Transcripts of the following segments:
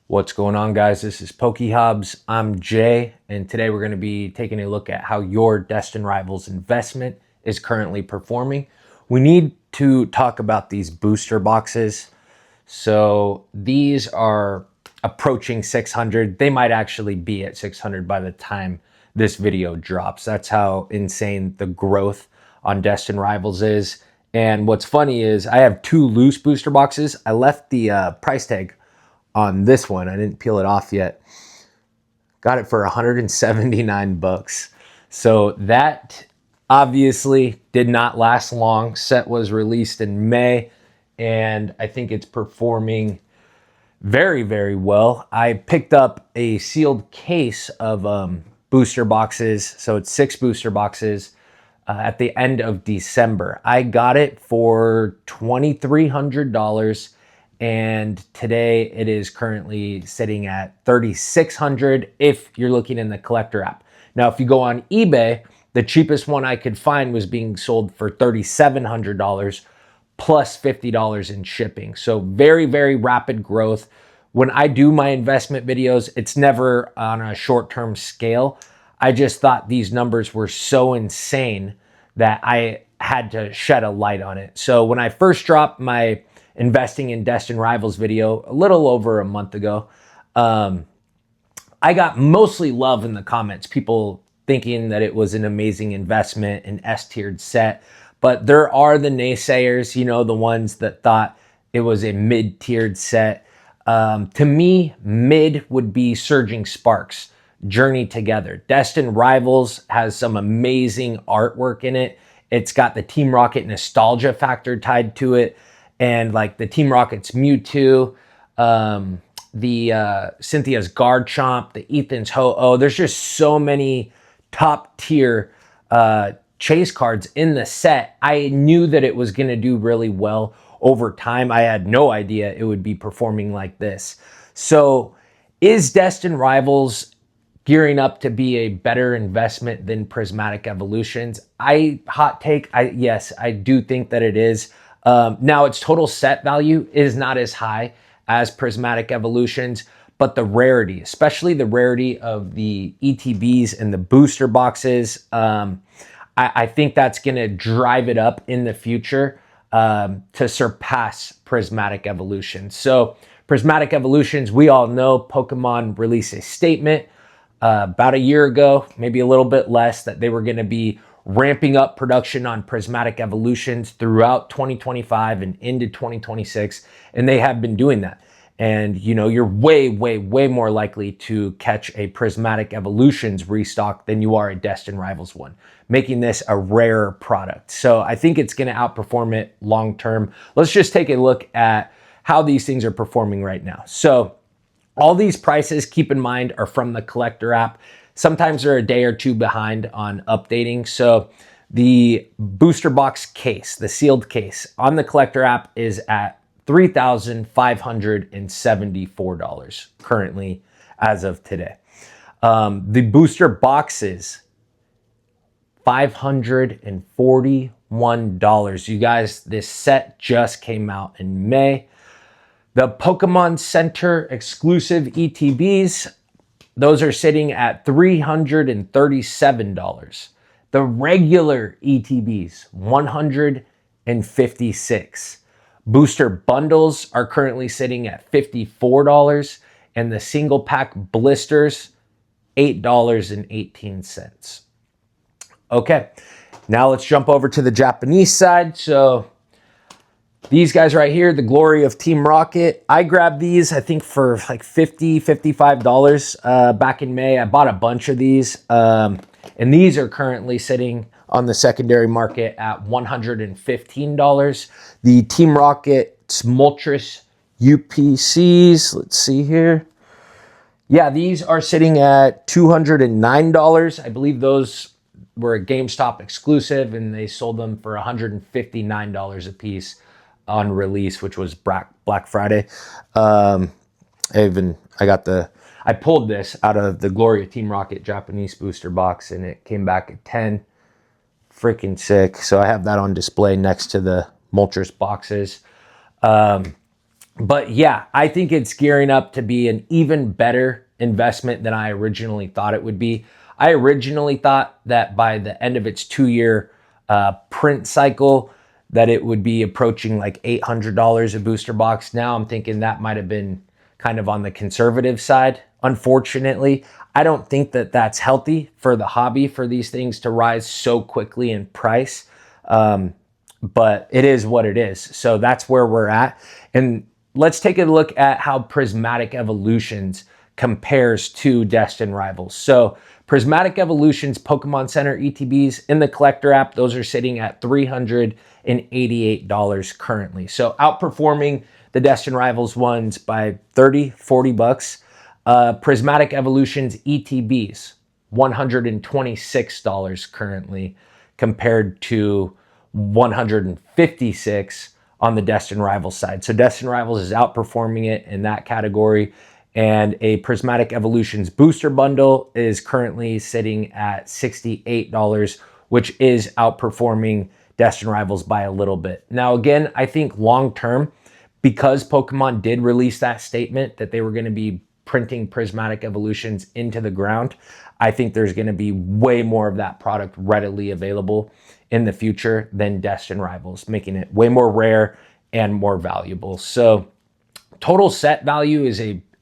What's going on, guys? This is PokeHobs. I'm Jay, and today we're going to be taking a look at how your Destined Rivals investment is currently performing. We need to talk about these booster boxes. So these are approaching 600. They might actually be at 600 by the time this video drops. That's how insane the growth on Destined Rivals is. And what's funny is I have two loose booster boxes. I left the price tag on this one. I didn't peel it off yet. Got it for 179 bucks. So that obviously did not last long. Set was released in May, and I think it's performing very, very well. I picked up a sealed case of booster boxes. So it's 6 booster boxes at the end of December. I got it for $2,300. And today it is currently sitting at $3,600 if you're looking in the collector app. Now, if you go on eBay, the cheapest one I could find was being sold for $3,700 plus $50 in shipping. So very, very rapid growth. When I do my investment videos, it's never on a short-term scale. I just thought these numbers were so insane that I had to shed a light on it. So when I first dropped my investing in Destined Rivals video a little over a month ago, I got mostly love in the comments, people thinking that it was an amazing investment, an S-tiered set. But there are the naysayers, you know, the ones that thought it was a mid-tiered set. To me, mid would be Surging Sparks, Journey Together. Destined Rivals has some amazing artwork in it. It's got the Team Rocket nostalgia factor tied to it. And like the Team Rocket's Mewtwo, the Cynthia's Garchomp, the Ethan's Ho-Oh. There's just so many top tier chase cards in the set. I knew that it was going to do really well over time. I had no idea it would be performing like this. So is Destined Rivals gearing up to be a better investment than Prismatic Evolutions? Hot take, yes, I do think that it is. Now, its total set value is not as high as Prismatic Evolutions, but the rarity, especially the rarity of the ETBs and the booster boxes, I think that's going to drive it up in the future to surpass Prismatic Evolutions. So Prismatic Evolutions, we all know Pokemon released a statement about a year ago, maybe a little bit less, that they were going to be ramping up production on Prismatic Evolutions throughout 2025 and into 2026. And they have been doing that. And, you know, you're way, way, way more likely to catch a Prismatic Evolutions restock than you are a Destined Rivals one, making this a rare product. So I think it's going to outperform it long term. Let's just take a look at how these things are performing right now. So all these prices, keep in mind, are from the collector app. Sometimes they're a day or two behind on updating. So the booster box case, the sealed case on the collector app is at $3,574 currently as of today. The booster boxes, $541. You guys, this set just came out in May. The Pokemon Center exclusive ETBs, those are sitting at $337. The regular ETBs, $156. Booster bundles are currently sitting at $54, and the single pack blisters, $8.18. Okay, now let's jump over to the Japanese side. So these guys right here, the Glory of Team Rocket. I grabbed these, I think, for like $50, $55 back in May. I bought a bunch of these. And these are currently sitting on the secondary market at $115. The Team Rocket's Moltres UPCs, let's see here. Yeah, these are sitting at $209. I believe those were a GameStop exclusive, and they sold them for $159 a piece on release, which was Black Friday. I pulled this out of the Glory of Team Rocket Japanese booster box, and it came back at 10. Freaking sick. So I have that on display next to the Moltres boxes. But yeah, I think it's gearing up to be an even better investment than I originally thought it would be. I originally thought that by the end of its 2-year print cycle, that it would be approaching like $800 a booster box. Now I'm thinking that might have been kind of on the conservative side. Unfortunately, I don't think that that's healthy for the hobby for these things to rise so quickly in price. But it is what it is. So that's where we're at. And let's take a look at how Prismatic Evolutions compares to Destined Rivals. So Prismatic Evolutions Pokemon Center ETBs in the collector app, those are sitting at $388 currently. So outperforming the Destined Rivals ones by 30, 40 bucks. Prismatic Evolutions ETBs, $126 currently compared to $156 on the Destined Rivals side. So Destined Rivals is outperforming it in that category. And a Prismatic Evolutions booster bundle is currently sitting at $68, which is outperforming Destined Rivals by a little bit. Now, again, I think long term, because Pokemon did release that statement that they were going to be printing Prismatic Evolutions into the ground, I think there's going to be way more of that product readily available in the future than Destined Rivals, making it way more rare and more valuable. So total set value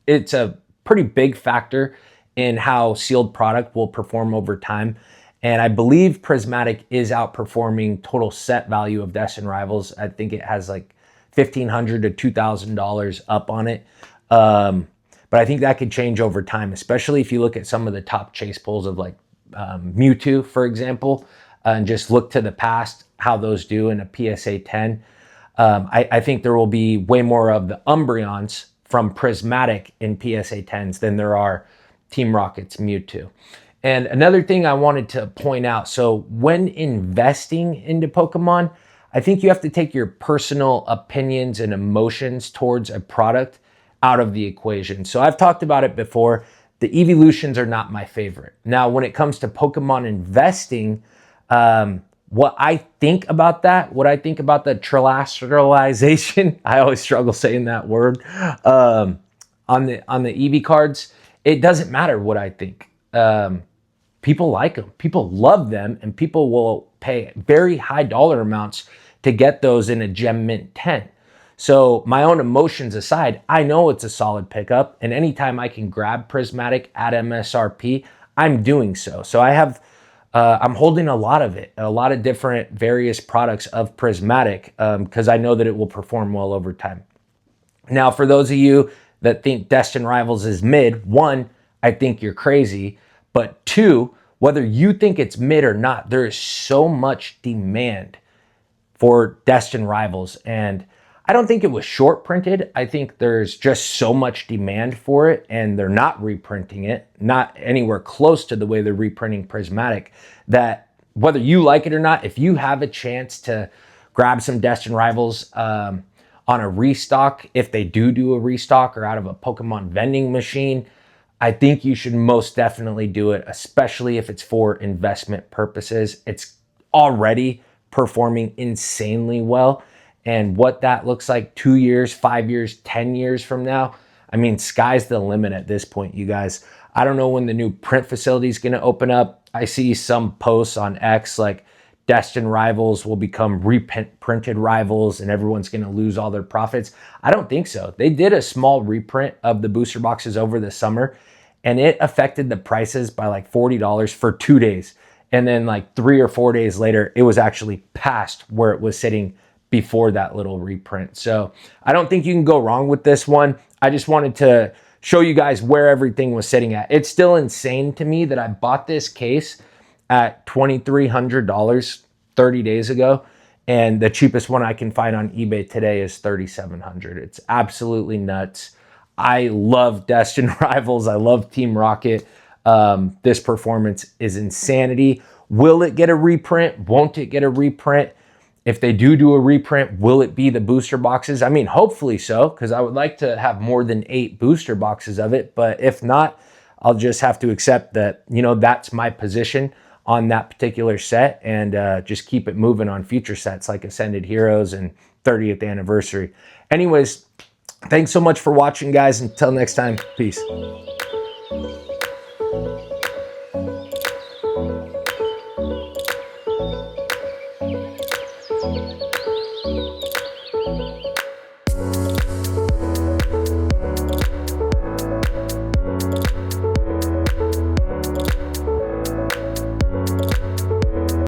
it's a pretty big factor in how sealed product will perform over time. And I believe Prismatic is outperforming total set value of Destined Rivals. I think it has like $1,500 to $2,000 up on it. But I think that could change over time, especially if you look at some of the top chase pulls of like Mewtwo, for example, and just look to the past, how those do in a PSA 10. I think there will be way more of the Umbreons from Prismatic in PSA 10s than there are Team Rocket's Mewtwo. And another thing I wanted to point out, so when investing into Pokemon, I think you have to take your personal opinions and emotions towards a product out of the equation. So I've talked about it before. The evolutions are not my favorite. Now, when it comes to Pokemon investing, what I think about that, what I think about the trilateralization, I always struggle saying that word, on the EV cards, it doesn't matter what I think. People like them, people love them, and people will pay very high dollar amounts to get those in a Gem Mint 10. So my own emotions aside, I know it's a solid pickup, and anytime I can grab Prismatic at MSRP, I'm doing so. So I'm holding a lot of it, a lot of different various products of Prismatic, because I know that it will perform well over time. Now, for those of you that think Destined Rivals is mid, one, I think you're crazy, but two, whether you think it's mid or not, there is so much demand for Destined Rivals, and I don't think it was short printed. I think there's just so much demand for it, and they're not reprinting it, not anywhere close to the way they're reprinting Prismatic, that whether you like it or not, if you have a chance to grab some Destined Rivals on a restock, if they do a restock or out of a Pokemon vending machine, I think you should most definitely do it, especially if it's for investment purposes. It's already performing insanely well. And what that looks like 2 years, 5 years, 10 years from now, I mean, sky's the limit at this point, you guys. I don't know when the new print facility is going to open up. I see some posts on X like Destined Rivals will become reprinted Rivals and everyone's going to lose all their profits. I don't think so. They did a small reprint of the booster boxes over the summer, and it affected the prices by like $40 for 2 days. And then like 3 or 4 days later, it was actually past where it was sitting before that little reprint. So I don't think you can go wrong with this one. I just wanted to show you guys where everything was sitting at. It's still insane to me that I bought this case at $2,300 30 days ago, and the cheapest one I can find on eBay today is $3,700. It's absolutely nuts. I love Destined Rivals. I love Team Rocket. This performance is insanity. Will it get a reprint? Won't it get a reprint? If they do a reprint, will it be the booster boxes? I mean, hopefully so, because I would like to have more than 8 booster boxes of it. But if not, I'll just have to accept that, you know, that's my position on that particular set, and just keep it moving on future sets like Ascended Heroes and 30th Anniversary. Anyways, Thanks so much for watching, guys. Until next time, peace.